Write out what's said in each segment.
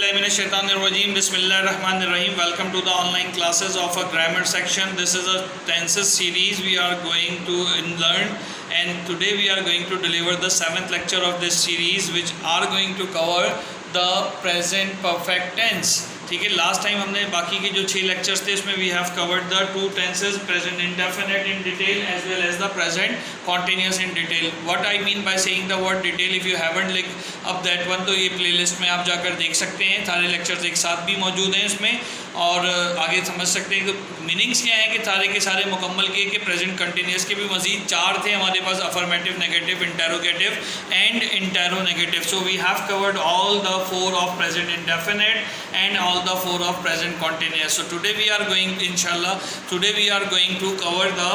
Auzubillahiminash-shaytanir-rajim. Bismillahir-rahmanir-rahim. Welcome to the online classes of a grammar section. This is a tenses series we are going to learn, and today we are going to deliver the 7th lecture of this series, which are going to cover the present perfect tense. ठीक है, last time हमने बाकी के जो 6 lectures थे उसमें we have covered the 2 tenses, present indefinite in detail as well as the present continuous in detail. What I mean by saying the word detail, if you haven't look up that one, तो ये playlist में आप जाकर देख सकते हैं. सारे lectures एक साथ भी मौजूद हैं इसमें और आगे समझ सकते हैं. तो मीनिंग्स क्या है कि सारे के सारे मुकम्मल किए कि प्रेजेंट कंटिन्यूस के भी मजीद 4 थे हमारे पास, affirmative, negative, interrogative and interronegative. So we have covered all the 4 of present indefinite and all the 4 of present continuous. So today we are going, inshallah, today we are going to cover the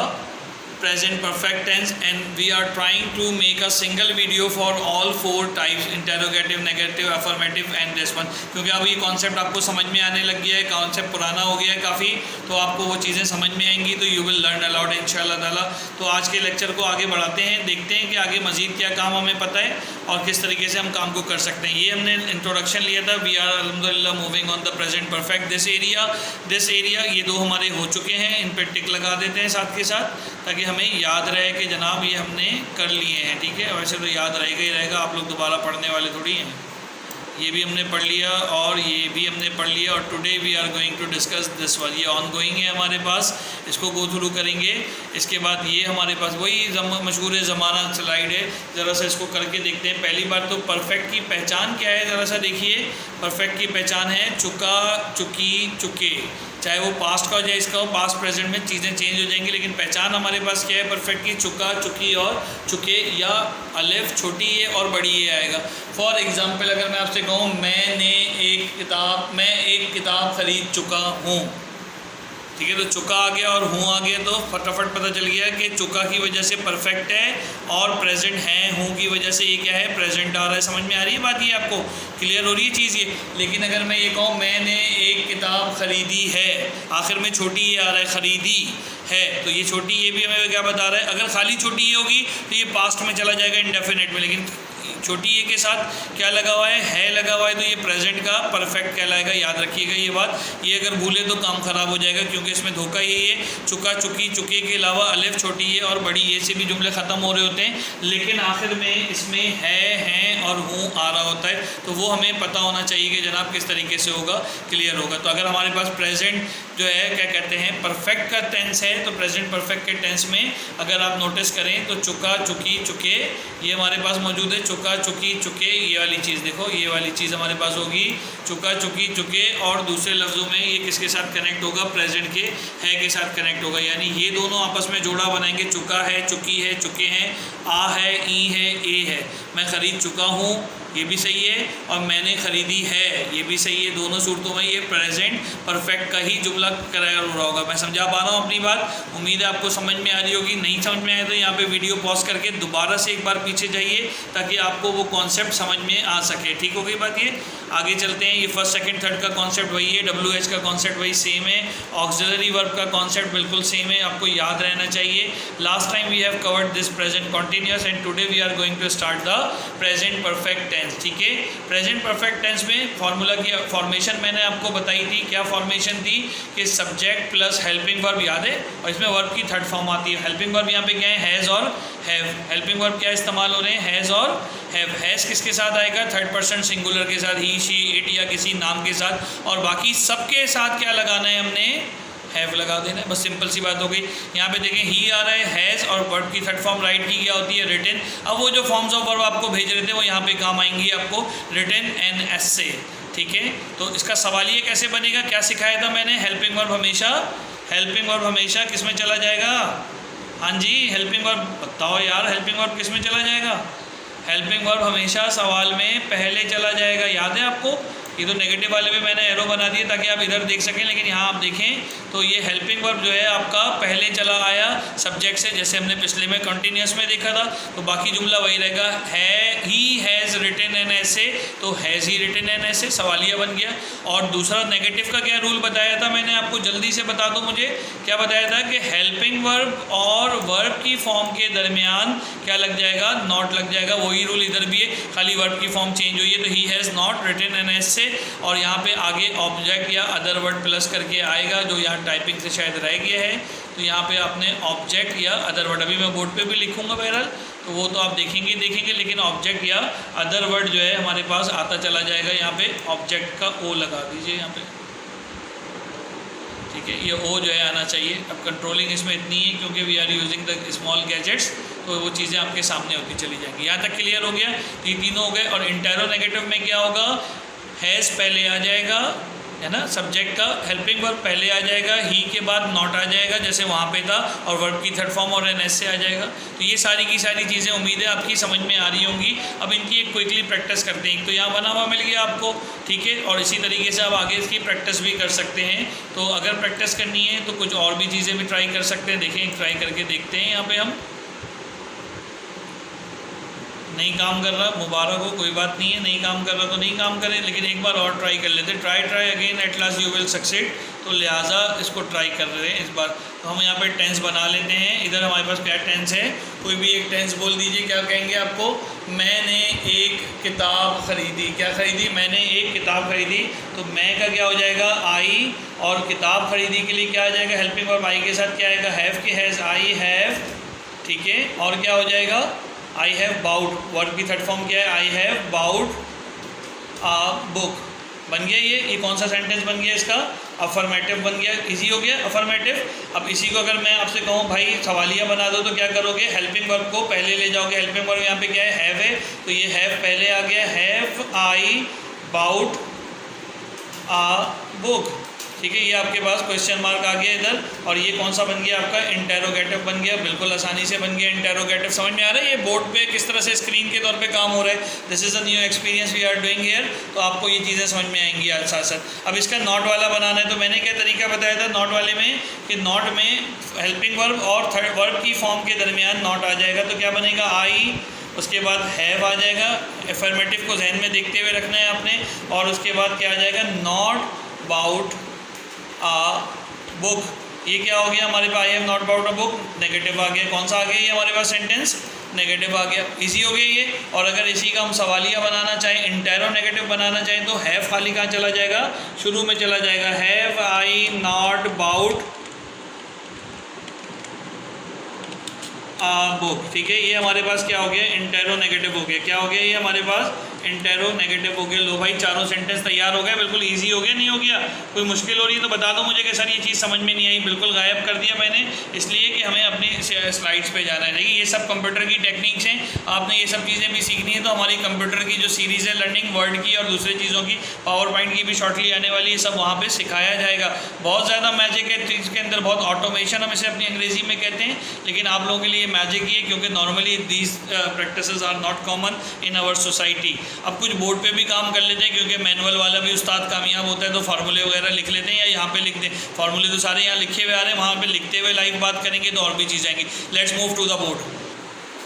present perfect tense, and we are trying to make a single video for all 4 types, interrogative, negative, affirmative and this one. क्योंकि अब ये concept आपको समझ में आने लग गया है, कॉन्सेप्ट पुराना हो गया है काफ़ी, तो आपको वो चीज़ें समझ में आएंगी, तो यू विल लर्न अलॉट इंशाल्लाह ताला. तो आज के लेक्चर को आगे बढ़ाते हैं, देखते हैं कि आगे मज़ीद क्या काम हमें पता है और किस तरीके से हम काम को कर सकते हैं. ये हमने इंट्रोडक्शन लिया था. वी आर अल्हम्दुलिल्लाह moving on the present perfect. This area ये 2 हमारे हो चुके हैं, इन पर टिक लगा देते हैं साथ के साथ, ताकि हमें याद रहे कि जनाब ये हमने कर लिए हैं. ठीक है, वैसे तो याद रहेगा ही रहेगा, आप लोग दोबारा पढ़ने वाले थोड़ी हैं. ये भी हमने पढ़ लिया और ये भी हमने पढ़ लिया, और today we are going to discuss this one. ये ऑन गोइंग है हमारे पास, इसको गो थ्रू करेंगे. इसके बाद ये हमारे पास वही मशहूर ज़माना स्लाइड है, ज़रा सा इसको करके देखते हैं. पहली बात तो परफेक्ट की पहचान क्या है, ज़रा सा देखिए. परफेक्ट की पहचान है चुका, चुकी, चुके. चाहे वो पास्ट का हो जाए इसका हो, पास्ट प्रेजेंट में चीज़ें चेंज हो जाएंगी, लेकिन पहचान हमारे पास क्या है परफेक्ट की? चुका, चुकी और चुके, या अलिफ छोटी ए और बड़ी ए आएगा. फॉर एग्ज़ाम्पल अगर मैं आपसे कहूँ मैं एक किताब ख़रीद चुका हूँ, ठीक है, तो चुका आ गया और हूँ आ गया, तो फटाफट पता चल गया कि चुका की वजह से परफेक्ट है और प्रेजेंट है, हूँ की वजह से ये क्या है? प्रेजेंट आ रहा है. समझ में आ रही है बात? ये आपको क्लियर हो रही है चीज़ ये. लेकिन अगर मैं ये कहूँ मैंने एक किताब ख़रीदी है, आखिर में छोटी ये आ रहा है, ख़रीदी है, तो ये छोटी ये भी हमें क्या बता रहा है? अगर खाली छोटी ये होगी तो ये पास्ट में चला जाएगा इंडेफिनिट में, लेकिन छोटी ए के साथ क्या लगा हुआ है लगा हुआ है, तो ये प्रेजेंट का परफेक्ट कहलाएगा. याद रखिएगा ये बात. ये अगर भूले तो काम ख़राब हो जाएगा, क्योंकि इसमें धोखा यही है. चुका, चुकी, चुके के अलावा अलिफ छोटी ए और बड़ी ए से भी जुमले ख़त्म हो रहे होते हैं, लेकिन आखिर में इसमें हैं और हूँ आ रहा होता है. तो वो हमें पता होना चाहिए कि जनाब किस तरीके से होगा, क्लियर होगा. तो अगर हमारे पास प्रेजेंट जो है क्या कहते हैं परफेक्ट का टेंस है, तो प्रेजेंट परफेक्ट के टेंस में अगर आप नोटिस करें तो चुका, चुकी, चुके ये हमारे पास मौजूद है. चुका, चुकी, चुके, ये वाली चीज़ देखो, ये वाली चीज़ हमारे पास होगी चुका, चुकी, चुके, और दूसरे लफ्ज़ों में ये किसके साथ कनेक्ट होगा? प्रेजेंट के है के साथ कनेक्ट होगा. यानी ये दोनों आपस में जोड़ा बनाएंगे. चुका है, चुकी है, चुके हैं, आ है, ई है, ए है. मैं ख़रीद चुका हूँ, ये भी सही है, और मैंने ख़रीदी है, ये भी सही है. दोनों सूरतों में ये प्रेजेंट परफेक्ट का ही जुमला करार हो रहा होगा. मैं समझा पा रहा हूँ अपनी बात? उम्मीद है आपको समझ में आ रही होगी. नहीं समझ में आए तो यहाँ पे वीडियो पॉज करके दोबारा से एक बार पीछे जाइए, ताकि आपको वो कॉन्सेप्ट समझ में आ सके. ठीक हो गई बात? ये आगे चलते हैं. ये फर्स्ट, सेकंड, थर्ड का कॉन्सेप्ट वही है, WH का कॉन्सेप्ट वही सेम है, ऑक्सिलरी वर्ब का कॉन्सेप्ट बिल्कुल सेम है, आपको याद रहना चाहिए. Last time we have covered this present continuous, and today we are going to start the present perfect tense. ठीक है, प्रेजेंट परफेक्ट टेंस में फार्मूला की फॉर्मेशन मैंने आपको बताई थी. क्या फॉर्मेशन थी? कि सब्जेक्ट प्लस हेल्पिंग वर्ब, याद है, और इसमें वर्ब की थर्ड फॉर्म आती है. हेल्पिंग वर्ब यहाँ पे क्या है? हैज़ और हैव. हेल्पिंग वर्ब क्या इस्तेमाल हो रहे हैं? हैज़ और हैव. हैज़ किसके साथ आएगा? थर्ड पर्सन सिंगुलर के साथ, ही, शी, इट या किसी नाम के साथ, और बाकी सबके साथ क्या लगाना है? हमने हैव लगा देना है. बस सिंपल सी बात हो गई. यहाँ पे देखें ही आ रहा है, हैज़, और वर्ब की थर्ड फॉर्म राइट की क्या होती है? रिटन. अब वो जो फॉर्म्स ऑफ वर्ब आपको भेज रहे थे वो यहाँ पे काम आएंगी आपको रिटन एंड एस से. ठीक है, तो इसका सवाल ये कैसे बनेगा? क्या सिखाया था मैंने? हेल्पिंग वर्ब हमेशा किस में चला जाएगा? हाँ जी, हेल्पिंग वर्ब बताओ यार, हेल्पिंग वर्ब किस में चला जाएगा? हेल्पिंग वर्ब हमेशा सवाल में पहले चला जाएगा. याद है आपको? ये तो नेगेटिव वाले में मैंने एरो बना दिए ताकि आप इधर देख सकें, लेकिन यहाँ आप देखें तो ये हेल्पिंग वर्ब जो है आपका पहले चला आया सब्जेक्ट से, जैसे हमने पिछले में कंटिन्यूस में देखा था. तो बाकी जुमला वही रहेगा, है, ही हैज़ रिटन एन ऐसे, तो हैज़ ही रिटन एन ऐसे सवालिया बन गया. और दूसरा नेगेटिव का क्या रूल बताया था मैंने आपको? जल्दी से बता दो मुझे, क्या बताया था? कि हेल्पिंग वर्ब और वर्ब की फॉर्म के दरमियान क्या लग जाएगा? नॉट लग जाएगा. वो वही रूल इधर भी है, खाली वर्ब की फॉर्म चेंज हुई है। तो he has not written an essay, और यहाँ पे आगे ऑब्जेक्ट या अदर वर्ड प्लस करके आएगा, जो यहाँ टाइपिंग से शायद रह गया है। तो यहाँ पे आपने ऑब्जेक्ट या अदर वर्ड, अभी मैं बोर्ड पे भी लिखूँगा बहरहाल, तो वो तो आप देखेंगे, लेकिन ऑब्जेक्ट या अदर वर्ड जो है हमारे पास आता चला जाएगा। यहाँ पे ऑब्जेक्ट का ओ लगा दीजिए यहाँ पे, ठीक है, ये ओ जो है आना चाहिए। अब कंट्रोलिंग इसमें इतनी है क्योंकि we are using the small gadgets, तो वो चीज़ें आपके सामने होती चली जाएंगी। यहाँ तक क्लियर हो गया? ये तीनों हो गए। और इंटेरोनेगेटिव में क्या होगा, हैज़ पहले आ जाएगा, है ना, सब्जेक्ट का हेल्पिंग वर्ब पहले आ जाएगा, ही के बाद नॉट आ जाएगा जैसे वहाँ पे था, और वर्ब की थर्ड फॉर्म और एन एस से आ जाएगा। तो ये सारी की सारी चीज़ें उम्मीद है आपकी समझ में आ रही होंगी। अब इनकी एक क्विकली प्रैक्टिस करते हैं। तो यहाँ बना हुआ मिल गया आपको, ठीक है, और इसी तरीके से आप आगे इसकी प्रैक्टिस भी कर सकते हैं। तो अगर प्रैक्टिस करनी है तो कुछ और भी चीज़ें भी ट्राई कर सकते हैं। देखें, ट्राई करके देखते हैं। यहाँ पे हम नहीं काम कर रहा, मुबारक हो, कोई बात नहीं है, नहीं काम कर रहा तो नहीं काम करें, लेकिन एक बार और ट्राई कर लेते हैं। Try again, at last you will succeed. तो लिहाजा इसको ट्राई कर रहे हैं इस बार। तो हम यहाँ पे टेंस बना लेते हैं। इधर हमारे पास क्या टेंस है, कोई भी एक टेंस बोल दीजिए। क्या कहेंगे आपको, मैंने एक किताब खरीदी। क्या खरीदी, मैंने एक किताब खरीदी। तो मैं का क्या हो जाएगा, आई, और किताब खरीदी के लिए क्या आ जाएगा, हेल्पिंग वर्ब आई के साथ क्या आएगा, हैव के हैज़, आई हैव, ठीक है, और क्या हो जाएगा, आई हैव बाउड। वर्ब की थर्ड फॉर्म क्या है, I have bought a book. बन गया ये कौन सा सेंटेंस बन गया इसका, अफर्मेटिव बन गया। इजी हो गया अफर्मेटिव। अब इसी को अगर मैं आपसे कहूँ भाई सवालिया बना दो, तो क्या करोगे, हेल्पिंग वर्ब को पहले ले जाओगे। हेल्पिंग वर्ब यहाँ पे क्या है, हैव है, तो ये हैव पहले आ गया, have I bought a book, ठीक है। ये आपके पास क्वेश्चन मार्क आ गया इधर, और ये कौन सा बन गया आपका, इंटेरोगेटिव बन गया। बिल्कुल आसानी से बन गया इंटेरोगेटिव। समझ में आ रहा है ये बोर्ड पे किस तरह से स्क्रीन के तौर पे काम हो रहा है। This is a new experience we are doing here. तो आपको ये चीज़ें समझ में आएंगी आज साथ साथ। अब इसका नॉट वाला बनाना है, तो मैंने क्या तरीका बताया था नॉट वाले में, कि नॉट में हेल्पिंग वर्ब और थर्ड वर्ब की फॉर्म के दरमियान नॉट आ जाएगा। तो क्या बनेगा, आई, उसके बाद हैव आ जाएगा। एफर्मेटिव को जहन में देखते हुए रखना है आपने। और उसके बाद क्या आ जाएगा, नॉट बाउट आ बुक। ये क्या हो गया हमारे पास, I have not bought a book, negative आ गया। कौन सा आ गया ये हमारे पास सेंटेंस, नेगेटिव आ गया। इजी हो गया ये। और अगर इसी का हम सवालिया बनाना चाहें, इंटेरो नेगेटिव बनाना चाहें, तो हैव खाली कहाँ चला जाएगा, शुरू में चला जाएगा, have I not bought a book, ठीक है। ये हमारे पास क्या हो गया, इंटेरो नेगेटिव हो गया। क्या हो गया ये हमारे पास, इंटेरो नेगेटिव हो गया। लो भाई, चारों सेंटेंस तैयार हो गए। बिल्कुल इजी हो गया, नहीं हो गया, कोई मुश्किल हो रही है तो बता दो मुझे कि सर ये चीज़ समझ में नहीं आई। बिल्कुल गायब कर दिया मैंने, इसलिए कि हमें अपनी स्लाइड्स पे जाना है। देखिए ये सब कंप्यूटर की टेक्निक्स हैं, आपने ये सब चीज़ें भी सीखनी है। तो हमारी कंप्यूटर की जो सीरीज़ है लर्निंग वर्ड की और दूसरे चीज़ों की, पावर पॉइंट की भी शॉर्टली आने वाली है, सब वहाँ पर सिखाया जाएगा। बहुत ज़्यादा मैजिक है चीज़ के अंदर, बहुत ऑटोमेशन हम इसे अपनी अंग्रेज़ी में कहते हैं, लेकिन आप लोगों के लिए मैजिक ही है, क्योंकि normally these practices are not common in our society. अब कुछ बोर्ड पे भी काम कर लेते हैं, क्योंकि मैनुअल वाला भी उस्ताद कामयाब होता है, तो फार्मूले वगैरह लिख लेते हैं, या यहाँ पे लिख दें। फार्मूले तो सारे यहाँ लिखे हुए आ रहे हैं, वहाँ पे लिखते हुए लाइव बात करेंगे तो और भी चीज़ आएंगी। Let's move to the board.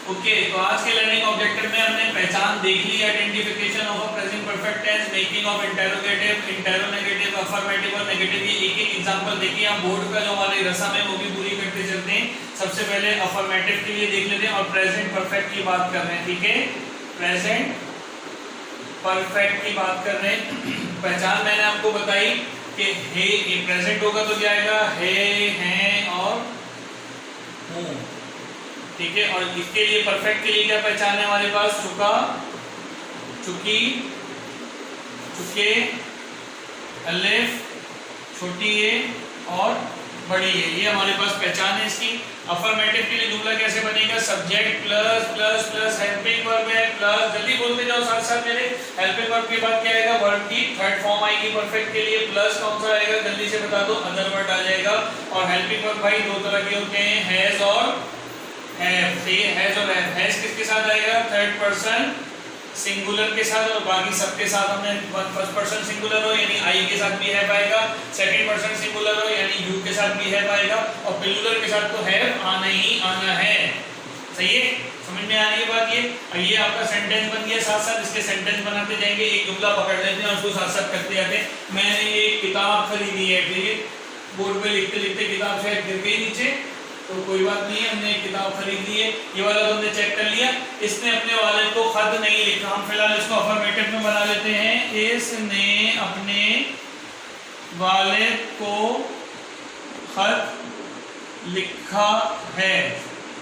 Okay, तो आज के लर्निंग ऑब्जेक्टिव में हमने पहचान देख ली, identification of a present perfect tense, making of interrogative, interronegative, affirmative और नेगेटिव। ये एक एक एग्जांपल देखिए। हम बोर्ड का जो हमारी रस्म है वो भी पूरी करते चलते हैं। सबसे पहले अफर्मेटिव के लिए देख लेते हैं, और प्रेजेंट परफेक्ट की बात कर रहे हैं, ठीक है। प्रेजेंट परफेक्ट की बात कर रहे हैं। पहचान मैंने आपको बताई कि हे, ये प्रेजेंट होगा तो क्या आएगा, है, हैं और हूँ, ठीक है। और इसके लिए परफेक्ट के लिए क्या पहचान है हमारे पास, चुका, चुकी, चुके, अलिफ, छोटी ए और बड़ी ए, ये हमारे पास पहचान है इसकी। अफर्मेटिव के लिए जुमला कैसे बनेगा, subject plus plus plus helping verb है प्लस, जल्दी बोलते जाओ साथ साथ मेरे। हेल्पिंग वर्ब के बाद क्या आएगा, वर्ब की थर्ड फॉर्म आएगी परफेक्ट के लिए, प्लस कौन सा आएगा, जल्दी से बता दो, अदर वर्ड आ जाएगा। और हेल्पिंग वर्ब भाई दो तरह के होते हैं, हैज और हैव। सही है, हैज और हैव। हैज किसके साथ आएगा, थर्ड पर्सन सिंगुलर के साथ, और बाकी सबके साथ हमने फर्स्ट पर्सन सिंगुलर हो यानी आई के साथ भी हैव आएगा, सेकंड पर्सन सिंगुलर हो यानी यू के साथ भी हैव आएगा, और प्लूरल के साथ तो हैव आना ही आना है। सही है, समझ में आ रही है बात ये। और ये आपका सेंटेंस बन गया, साथ साथ इसके सेंटेंस बनाते जाएंगे, एक जुमला पकड़ लेते हैं और उसको साथ साथ करते जाते हैं। मैंने एक किताब खरीदी है, ठीक है। बोर्ड पे लिखते लिखते किताब शायद गिर गई नीचे, तो कोई बात नहीं है, हमने एक किताब खरीद ली है, ये वाला तो हमने चेक कर लिया। इसने अपने वालिद को खत नहीं लिखा, हम फिलहाल इसको अफर्मेटिव में बना लेते हैं। इसने अपने वालिद को खत लिखा है,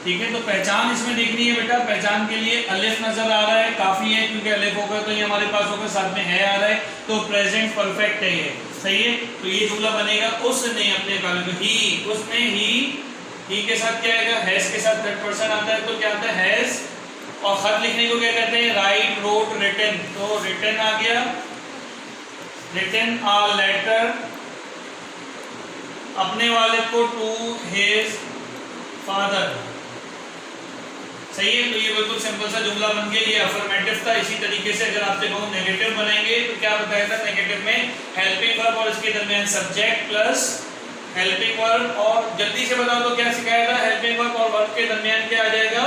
ठीक है। तो पहचान इसमें देखनी है बेटा, पहचान के लिए अलिफ नजर आ रहा है, काफी है, क्योंकि अलिफ होगा तो ये हमारे पास होगा, साथ में है आ रहा है, तो प्रेजेंट परफेक्ट है ये, सही है। तो ये जुमला बनेगा उसने अपने वालिद को, ही, उसने, ही के साथ क्या आएगा, हैज के साथ थर्ड पर्सन आता है, तो क्या आता है हैज। और खत लिखने को क्या कहते हैं, राइट, रोट, रिटन, तो रिटन आ गया, रिटन अ लेटर अपने वालिद को टू हिज फादर, सही है। तो ये बिल्कुल सिंपल सा जुमला बन गया, ये अफर्मेटिव था। इसी तरीके से अगर आपसे कहूं नेगेटिव बनेंगे तो क्या बताया था, नेगेटिव में हेल्पिंग वर्ब और इसके दरमियान सब्जेक्ट प्लस हेल्पिंग वर्ब, और जल्दी से बताओ तो क्या सिखाया था, हेल्पिंग वर्ब और वर्ब के दरमियान क्या आ जाएगा,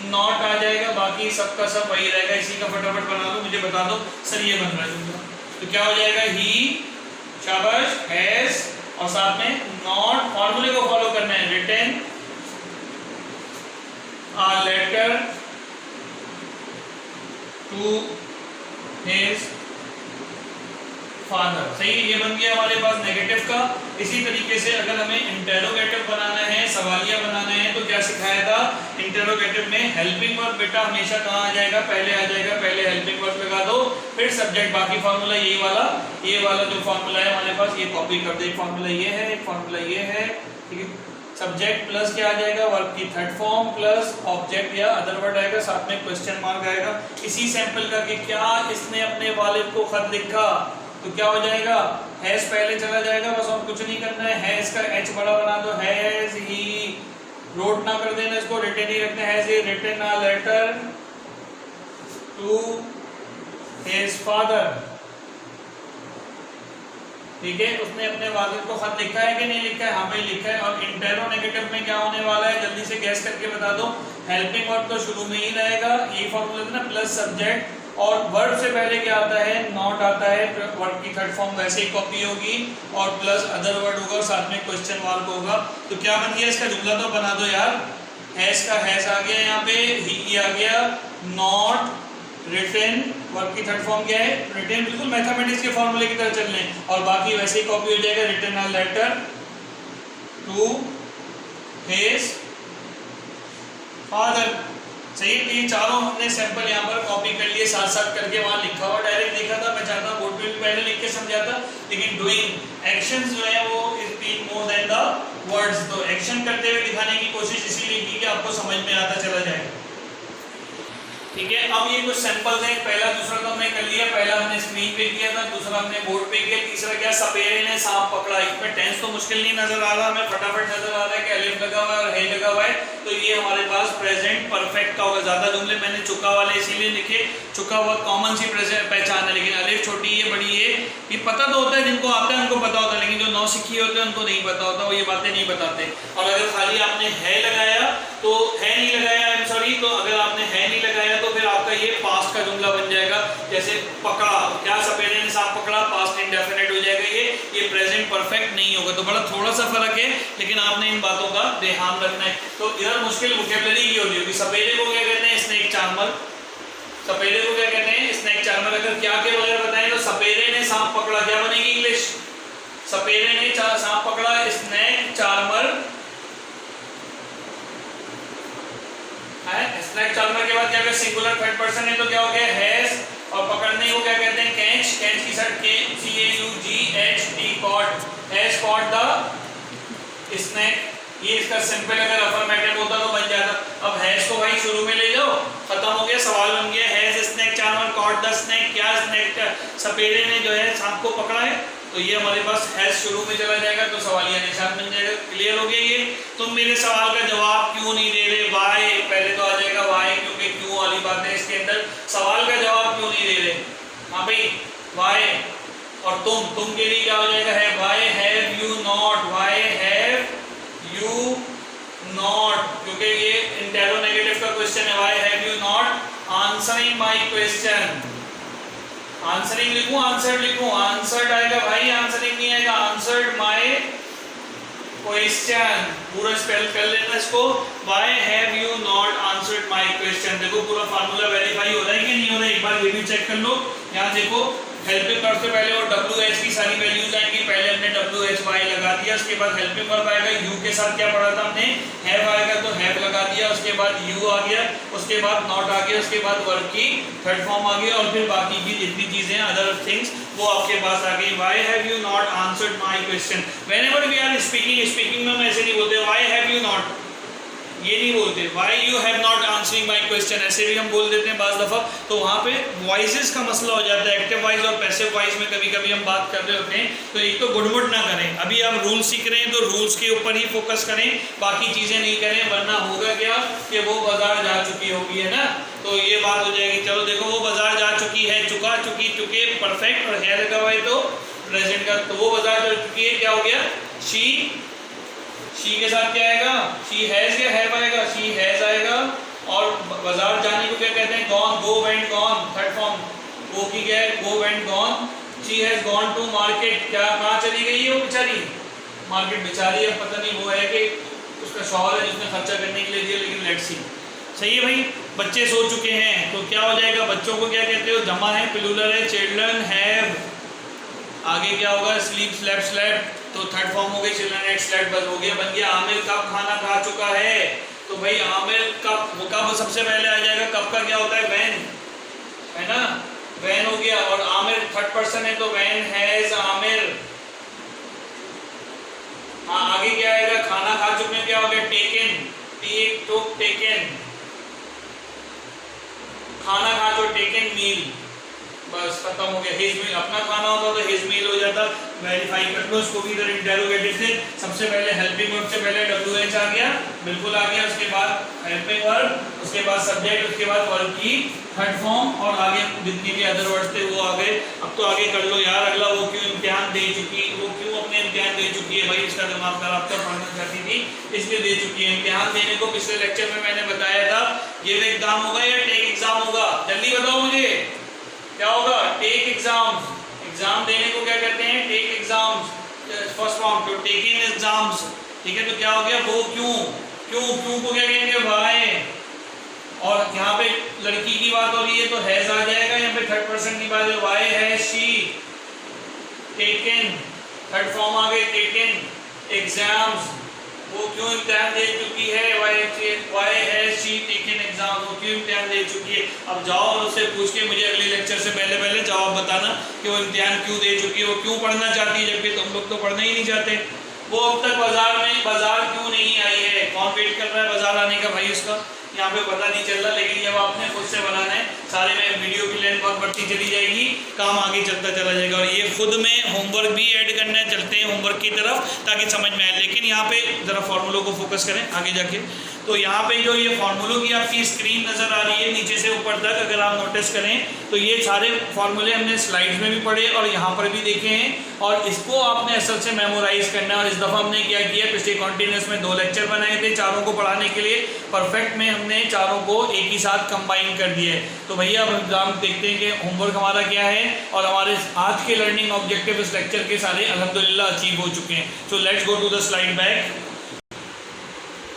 नॉट आ जाएगा, बाकी सबका सब वही रहेगा। इसी का फटाफट बना दो, मुझे बता दो सर ये बन रहा है जुमला, तो क्या हो जाएगा, ही, शाबाश, हैज, और साथ में नॉट, फॉर्मूले को फॉलो करना है, written a letter to his father, सही है। ये बन गया हमारे पास नेगेटिव का। इसी तरीके से अगर हमें इंटेरोगेटिव बनाना है, सवालिया बनाना है, तो क्या सिखाया था, इंटेरोगेटिव में हेल्पिंग वर्ब बेटा हमेशा कहाँ आ जाएगा, पहले आ जाएगा, पहले हेल्पिंग वर्ब लगा दो, फिर सब्जेक्ट, बाकी फार्मूला ये वाला जो फार्मूला है हमारे पास, ये कॉपी कर दे। फार्मूला ये है, एक फार्मूला ये है, ठीक है। सब्जेक्ट प्लस क्या आ जाएगा, वर्ब की थर्ड फॉर्म प्लस ऑब्जेक्ट या अदर वर्ड आएगा, साथ में क्वेश्चन मार्क आएगा। इसी सैंपल का कि क्या इसने अपने वालिद को खत लिखा, तो क्या हो जाएगा, हैज पहले चला जाएगा, बस और कुछ नहीं करना है, हैज का एच बड़ा बना दो, हैज ही, रोट ना कर देना इसको, रिटन ही रखना है, has he written a letter to his father, ठीक है। उसने अपने वालिद को खत लिखा है कि नहीं लिखा है, हाँ भाई लिखा है। और इंटेरोनेगेटिव में क्या होने वाला है, जल्दी से गैस करके बता दो, हेल्पिंग वर्ब तो शुरू में ही रहेगा, ये फॉर्मूला था ना, प्लस सब्जेक्ट, और वर्ब से पहले क्या आता है, नॉट आता है, वर्ब की थर्ड फॉर्म वैसे ही कॉपी होगी, और प्लस अदर वर्ड होगा, और साथ में क्वेश्चन मार्क होगा। तो क्या बन गया इसका जुमला, तो बना दो यार, हैज का हैज आ गया, यहाँ पे ही आ गया, नॉट, रिटन, वर्ब की थर्ड फॉर्म क्या है, रिटन, बिल्कुल मैथमेटिक्स के फॉर्मूले की तरह चल रहे हैं, और बाकी वैसे ही कॉपी हो जाएगा, written a letter to his father, सही है। ये चारों हमने सैंपल यहाँ पर कॉपी कर लिए, साथ साथ करके वहां लिखा हुआ डायरेक्ट देखा था, मैं चाहता बोर्ड पे भी पहले लिख के समझाता, लेकिन डूइंग एक्शंस जो है वो is being more than the words, तो एक्शन करते हुए दिखाने की कोशिश इसीलिए की कि आपको समझ में आता चला जाए, ठीक है। अब ये कुछ सैंपल्स हैं, पहला दूसरा तो हमने कर लिया, पहला हमने स्क्रीन पे किया था, दूसरा हमने बोर्ड पे किया, तीसरा क्या, सपेरे ने सांप पकड़ा। इसमें टेंस तो मुश्किल नहीं नजर आ रहा, हमें फटाफट नजर आ रहा है कि अलिफ लगा हुआ है और है लगा हुआ है, तो ये हमारे पास प्रेजेंट परफेक्ट का होगा। ज्यादा जुमले मैंने चुका वाले इसीलिए लिखे, चुका हुआ कॉमन सी पहचान है, लेकिन अलिफ छोटी है बड़ी है, ये पता तो होता है, जिनको आता है उनको पता होता है, लेकिन जो नौसिखिए होते हैं उनको नहीं पता होता, वो ये बातें नहीं बताते। और अगर खाली आपने है लगाया तो है नहीं लगाया, आई एम सॉरी, तो अगर आपने है नहीं लगाया तो फिर आपका ये पास्ट का जुमला बन जाएगा, जैसे पकड़ा, क्या सपेरे ने सांप पकड़ा, पास्ट इंडेफिनिट हो जाएगा, ये प्रेजेंट परफेक्ट नहीं होगा। तो बड़ा थोड़ा सा फर्क है, लेकिन आपने इन बातों का ध्यान रखना है। तो इधर मुश्किल वोकैबुलरी की होती होगी, सपेरे को क्या कहते हैं, स्नेक चार्मर, सपेरे को क्या कहते हैं, स्नेक चार्मर। अगर क्या के बगैर बताएं तो सपेरे ने सांप पकड़ा, क्या बनेगी इंग्लिश, सपेरे ने सांप पकड़ा, स्नेक चार्मर है। स्नेक चार्मर के बाद क्या, सिंगुलर थर्ड पर्सन है तो क्या हो गया, हैज, और पकड़ने को क्या कहते हैं, कैच, कैच की side CAUGHT, caught, has caught the snake, ये इसका सिंपल अगर अफर्मेटिव होता तो बन जाता। अब हैज को भाई शुरू में ले जाओ, खत्म हो गया, सवाल बन गया, has snake charmer cot the snake, क्या स्नेक सपेरे ने जो है सांप को पकड़ा है, तो ये हमारे पास हैज शुरू में चला जाएगा, तो सवालिया निशान बन जाएगा। क्लियर हो गया ये। तुम मेरे सवाल का जवाब क्यों नहीं दे रहे, वाई पहले तो आ जाएगा, वाई, क्योंकि क्यों वाली बात है इसके अंदर, सवाल का जवाब क्यों नहीं दे रहे, हाँ भाई वाई, और तुम के लिए क्या हो जाएगा, है, why have you not, why have you not, क्योंकि ये इंटेरोनेगेटिव का क्वेश्चन है, why have you not answering my question, answering लिखूं, आंसर्ड लिखूं, आंसर्ड आएगा भाई, आंसरिंग नहीं आएगा, आंसर्ड माय क्वेश्चन पूरा स्पेल कर लेना इसको। Why have you not answered my question? देखो पूरा फार्मूला वेरीफाई हो रहा है कि नहीं हो रहा है, एक बार ये भी चेक कर लो। यहाँ देखो हेल्पिंग वर्ब से पहले और WH की सारी वैल्यूज आएंगी। पहले हमने WHY लगा दिया, उसके बाद हेल्पिंग वर्ब आएगा, यू के साथ क्या पढ़ा था हमने, हैव आएगा तो हैव लगा दिया, उसके बाद यू आ गया, उसके बाद नॉट आ गया, उसके बाद वर्ब की थर्ड फॉर्म आ गया और फिर बाकी की जितनी चीजें अदर थिंग्स वो आपके पास आ गई। Why have you not answered my question? Whenever we are speaking में हम ऐसे नहीं बोलते why have you not, ये नहीं बोलते why you have not answering my question, ऐसे भी हम बोल देते हैं बाज दफ़ा। तो वहाँ पे वॉइसेस का मसला हो जाता है, एक्टिव वॉइस और पैसिव वॉइस में कभी कभी हम बात कर रहे होते हैं। तो एक तो गुड़मुड़ ना करें, अभी आप रूल सीख रहे हैं तो रूल्स के ऊपर ही फोकस करें, बाकी चीज़ें नहीं करें, वरना होगा क्या कि वो बाजार जा चुकी होगी, है ना। तो ये बात हो जाएगी। चलो देखो वो बाजार जा चुकी है, चुका, चुकी, चुके, परफेक्ट और है लगा हुआ है तो प्रेजेंट का, तो वो बाजार जा चुकी है, क्या हो गया, शी के साथ क्या आएगा, शी हैज या हैव आएगा, शी हैज आएगा। और बाजार जाने को क्या कहते हैं, gone, go went gone, third form go की क्या है, go went gone. She has gone to market, क्या कहाँ चली गई है वो बेचारी, मार्केट बेचारी है, पता नहीं वो है कि उसका शौहर है जिसने खर्चा करने के लिए दिया, लेकिन लेट्स सी। सही है भाई। बच्चे सो चुके हैं तो क्या हो जाएगा, बच्चों को क्या कहते हो, जमा है, प्लूरल है, चिल्ड्रन हैव, आगे क्या होगा, स्लीप, स्लेप्ट, स्लेप्ट, तो थर्ड फॉर्म हो गई, चिल्ड्रन हैड स्लेप्ट, बस हो गया, बन गया। आमिर कब खाना खा चुका है, तो भाई आमिर कब सबसे पहले आ जाएगा, कब का क्या होता है, वैन, है ना, वैन हो गया। और आमिर थर्ड पर्सन है तो वैन हैज आमिर। हाँ आगे क्या आएगा, खाना खा चुके क्या हो गया, टेकन, टेक, टुक, टेकन, खाना खा तो टेकन मील, बस खत्म हो गया। हिज मील, अपना खाना होता तो हिज मील हो जाता। वेरीफाई कर लो इसको भी इधर इंटेरोगेटिव से। सबसे पहले हेल्पिंग वर्ब से पहले WH आ गया, बिल्कुल आ गया, उसके बाद हेल्पिंग वर्ब, उसके बाद सब्जेक्ट, उसके बाद वर्ब की थर्ड फॉर्म और आगे जितनी भी अदर वर्ड्स थे वो आ गए। अब तो आगे कर लो यार, अगला वो क्यों इम्तिहान दे चुकी, वो क्यों अपने इम्तिहान दे चुकी है, भाई इसका दिमाग खराब था, पढ़ना चाहती थी इसलिए दे चुकी है। इम्तिहान देने को पिछले लेक्चर में मैंने बताया था, ये एग्जाम होगा या टेक एग्जाम होगा, जल्दी बताओ मुझे क्या होगा, टेक एग्जाम्स। एग्जाम देने को क्या कहते हैं, take exams, first form to taking exams, ठीक है। तो क्या हो गया, वो क्यों, क्यों, क्यों को क्या कहेंगे, वाई। और यहाँ पे लड़की की बात हो रही है तो हैज आ जाएगा, यहाँ पे थर्ड पर्सन की बात है, why has she taken, third form आ गए, टेकन एग्जाम्स, वो क्यों इम्तिहान दे चुकी है, why has she taken exam, वो क्यों इम्तिहान दे चुकी है। अब जाओ और उससे पूछ के मुझे अगले लेक्चर से पहले जवाब बताना कि वो इम्तिहान क्यों दे चुकी है, वो क्यों पढ़ना चाहती है, जबकि तुम लोग तो पढ़ना ही नहीं चाहते। वो अब तक बाजार क्यों नहीं आई है, कौन वेट कर रहा है बाजार आने का, भाई उसका यहाँ पे पता नहीं चल रहा, लेकिन जब आपने खुद से बनाना है, सारे में वीडियो की लेंथ बहुत बढ़ती चली जाएगी, काम आगे चलता चला जाएगा। और ये खुद में होमवर्क भी ऐड करना है, चलते हैं होमवर्क की तरफ ताकि समझ में आए। लेकिन यहाँ पे ज़रा फार्मूलों को फोकस करें आगे जाके। तो यहाँ पे जो ये फार्मूलों की आपकी स्क्रीन नज़र आ रही है नीचे से ऊपर तक, अगर आप नोटिस करें तो ये सारे फार्मूले हमने स्लाइड्स में भी पढ़े और यहाँ पर भी देखे हैं, और इसको आपने असल से मेमोराइज करना है। और इस दफ़ा हमने क्या किया, पिछले कॉन्टिन्यूस में 2 लेक्चर बनाए थे चारों को पढ़ाने के लिए, परफेक्ट में हमने चारों को एक ही साथ कंबाइन कर दिए। तो भैया अब एग्जाम देखते हैं कि होमवर्क हमारा क्या है, और हमारे आज के लर्निंग ऑब्जेक्टिव इस लेक्चर के सारे अल्हम्दुलिल्लाह अचीव हो चुके हैं। So let's go to the slide back.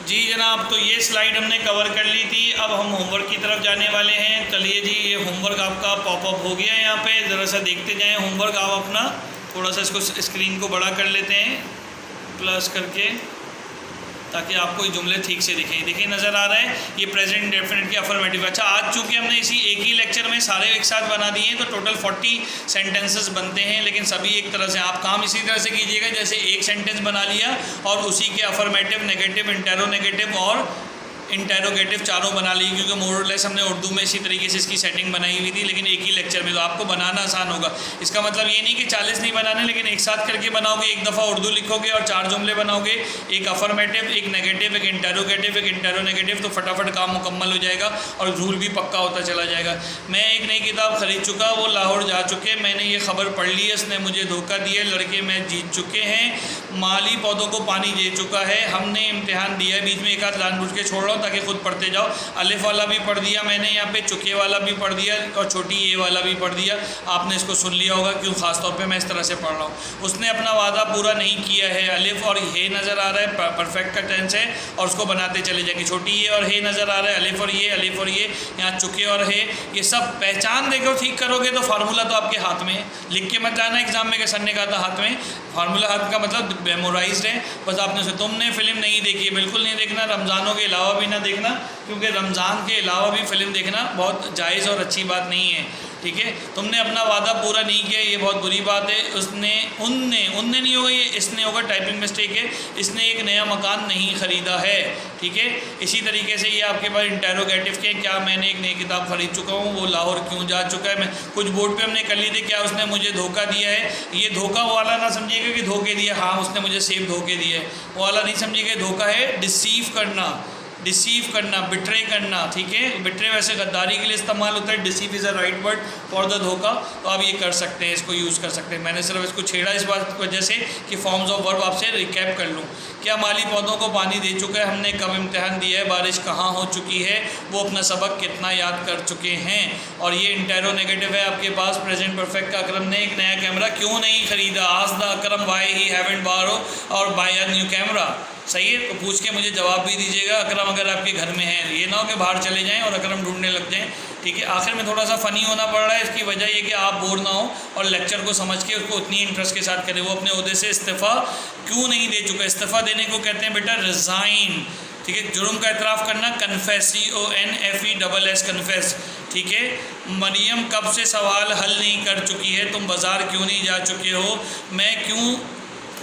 जी जनाब, तो ये स्लाइड हमने कवर कर ली थी, अब हम होमवर्क की तरफ जाने वाले हैं। चलिए जी, ये होमवर्क आपका पॉपअप हो गया है यहाँ पे, ज़रा सा देखते जाएं होमवर्क। आप अपना थोड़ा सा इसको स्क्रीन को बड़ा कर लेते हैं प्लस करके, ताकि आपको ये जुमले ठीक से दिखें। देखिए नज़र आ रहा है ये प्रेजेंट डेफिनेट की अफर्मेटिव। अच्छा, आज चूँकि हमने इसी एक ही लेक्चर में सारे एक साथ बना दिए हैं तो टोटल 40 सेंटेंसेस बनते हैं, लेकिन सभी एक तरह से। आप काम इसी तरह से कीजिएगा जैसे एक सेंटेंस बना लिया और उसी के अफर्मेटिव, नेगेटिव, इंटेरोनेगेटिव और इंटेरोगेटिव चारों बना ली, क्योंकि मोरलेस हमने उर्दू में इसी तरीके से इसकी सेटिंग बनाई हुई थी, लेकिन एक ही लेक्चर में, तो आपको बनाना आसान होगा। इसका मतलब ये नहीं कि 40 नहीं बनाने, लेकिन एक साथ करके बनाओगे, एक दफ़ा उर्दू लिखोगे और 4 जुमले बनाओगे, एक अफर्मेटिव, एक नेगेटिव, एक इंटेरोगेटिव, एक इंटेरोनेगेटिव, तो फटाफट काम मुकम्मल हो जाएगा और रूल भी पक्का होता चला जाएगा। मैं एक नई किताब ख़रीद चुका, वो लाहौर जा चुके, मैंने ये खबर पढ़ ली है, इसने मुझे धोखा दिया, लड़के मैच जीत चुके हैं, माली पौधों को पानी दे चुका है, हमने इम्तिहान दिया है, बीच में एक आध जानबूझ के छोड़ रहा हूँ जाओ ताकि खुद पढ़ते जाओ। अलिफ वाला भी पढ़ दिया मैंने, यहाँ पे चुके वाला भी पढ़ दिया और छोटी ए वाला भी पढ़ दिया। आपने इसको सुन लिया होगा क्यों ख़ास तौर पे मैं इस तरह से पढ़ रहा हूँ। उसने अपना वादा पूरा नहीं किया है, अलिफ और हे नज़र आ रहा है, परफेक्ट का टेंस है और उसको बनाते चले जाएंगे। छोटी ए और हे नज़र आ रहा है, अलिफ और ये, अलिफ और ये, यहाँ चुके और हे, ये सब पहचान देखो ठीक करोगे तो फार्मूला तो आपके हाथ में है। लिख के मत जाना एग्जाम में कि सर ने कहा था हाथ में, फार्मूला हाथ का मतलब मेमोराइज्ड है। बस आपने से तुमने फिल्म नहीं देखी है, बिल्कुल नहीं देखना, रमज़ानों के अलावा भी ना देखना, क्योंकि रमज़ान के अलावा भी फ़िल्म देखना बहुत जायज़ और अच्छी बात नहीं है। ठीक है, तुमने अपना वादा पूरा नहीं किया, ये बहुत बुरी बात है। उसने उनने नहीं होगा, ये इसने होगा, टाइपिंग मिस्टेक है। इसने एक नया मकान नहीं ख़रीदा है। ठीक है, इसी तरीके से ये आपके पास इंटेरोगेटिव के, क्या मैंने एक नई किताब ख़रीद चुका हूँ, वो लाहौर क्यों जा चुका है। मैं कुछ बोर्ड पे हमने कर ली थी, क्या उसने मुझे धोखा दिया है। ये धोखा वाला ना समझिएगा कि धोखे दिया, हाँ उसने मुझे सेब धोखे दिए है, वो वाला नहीं समझिएगा। धोखा है डिसीव करना, डिसीव करना, बिट्रे करना। ठीक है, बिट्रे वैसे गद्दारी के लिए इस्तेमाल होता है, deceive is a right word for the धोखा। तो आप ये कर सकते हैं, इसको यूज़ कर सकते हैं। मैंने सिर्फ इसको छेड़ा इस बात की वजह से कि फॉर्म्स ऑफ वर्ब आपसे रिकैप कर लूँ। क्या माली पौधों को पानी दे चुका है, हमने कब इम्तहान दिया है, बारिश कहाँ हो चुकी है, वो अपना सबक कितना याद कर चुके हैं। और ये इंटेरो नेगेटिव है आपके पास, प्रेजेंट परफेक्ट का अकरम ने एक नया कैमरा क्यों नहीं ख़रीदा, आज the Akram why he haven't बारो और बाय अ न्यू कैमरा। सही है, तो पूछ के मुझे जवाब भी दीजिएगा अकरम अगर आपके घर में है। ये ना हो कि बाहर चले जाएं और अकरम ढूंढने लग जाएं। ठीक है, आखिर में थोड़ा सा फ़नी होना पड़ रहा है, इसकी वजह ये कि आप बोर ना हो और लेक्चर को समझ के उसको उतनी इंटरेस्ट के साथ करें। वो अपने ओहदे से इस्तीफ़ा क्यों नहीं दे चुका। इस्तीफ़ा देने को कहते हैं बेटा रिज़ाइन। ठीक है, जुर्म का इतराफ़ करना, कन्फेस, CONFESS, कन्फेस। ठीक है, मरियम कब से सवाल हल नहीं कर चुकी है, तुम बाज़ार क्यों नहीं जा चुके हो, मैं क्यों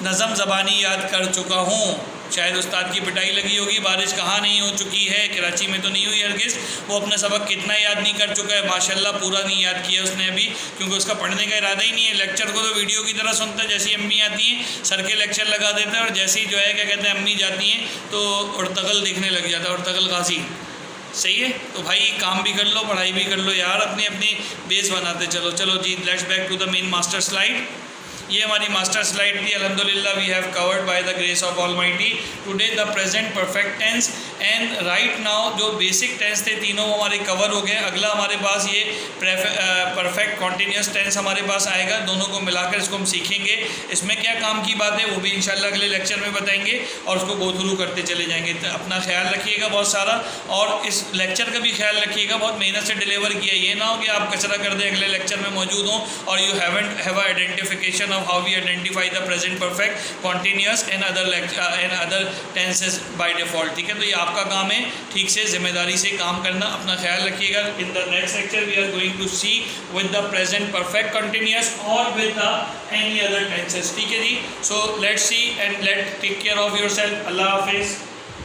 नज़म ज़बानी याद कर चुका हूँ। शायद उस्ताद की पिटाई लगी होगी, बारिश कहाँ नहीं हो चुकी है, कराची में तो नहीं हुई हरगिज़। वो अपना सबक कितना याद नहीं कर चुका है, माशाल्लाह पूरा नहीं याद किया उसने अभी, क्योंकि उसका पढ़ने का इरादा ही नहीं है। लेक्चर को तो वीडियो की तरह सुनता है, जैसी अम्मी आती हैं सर के लेक्चर लगा देते हैं और जैसे ही जो है क्या कहते हैं अम्मी जाती हैं तो उर्तगल देखने लग जाता है, उर्तगल गाजी। सही है, तो भाई काम भी कर लो, पढ़ाई भी कर लो यार, अपनी अपनी बेस बनाते चलो। चलो जी, let's back to the main master slide. ये हमारी मास्टर स्लाइड थी। अल्हम्दुलिल्लाह we have covered by the grace of almighty today the present perfect tense and right now. जो बेसिक टेंस थे तीनों हमारे कवर हो गए। अगला हमारे पास ये परफेक्ट कॉन्टीन्यूस टेंस हमारे पास आएगा, दोनों को मिलाकर इसको हम सीखेंगे। इसमें क्या काम की बात है वो भी इंशाल्लाह अगले लेक्चर में बताएंगे और उसको गो थ्रू करते चले जाएंगे। तो अपना ख्याल रखिएगा बहुत सारा, और इस लेक्चर का भी ख्याल रखिएगा, बहुत मेहनत से डिलीवर किया। ये ना हो कि आप कचरा कर दें, अगले लेक्चर में मौजूद हों और you haven't have identification of how we identify the present perfect, continuous and other tenses by default। ठीक है, तो ये आपका काम है ठीक से जिम्मेदारी से काम करना। अपना ख्याल रखिएगा। In the next lecture we are going to see with the present perfect continuous और with the any other tenses. ठीक है जी, so let's see and let take care of yourself. अल्लाह हाफिज़।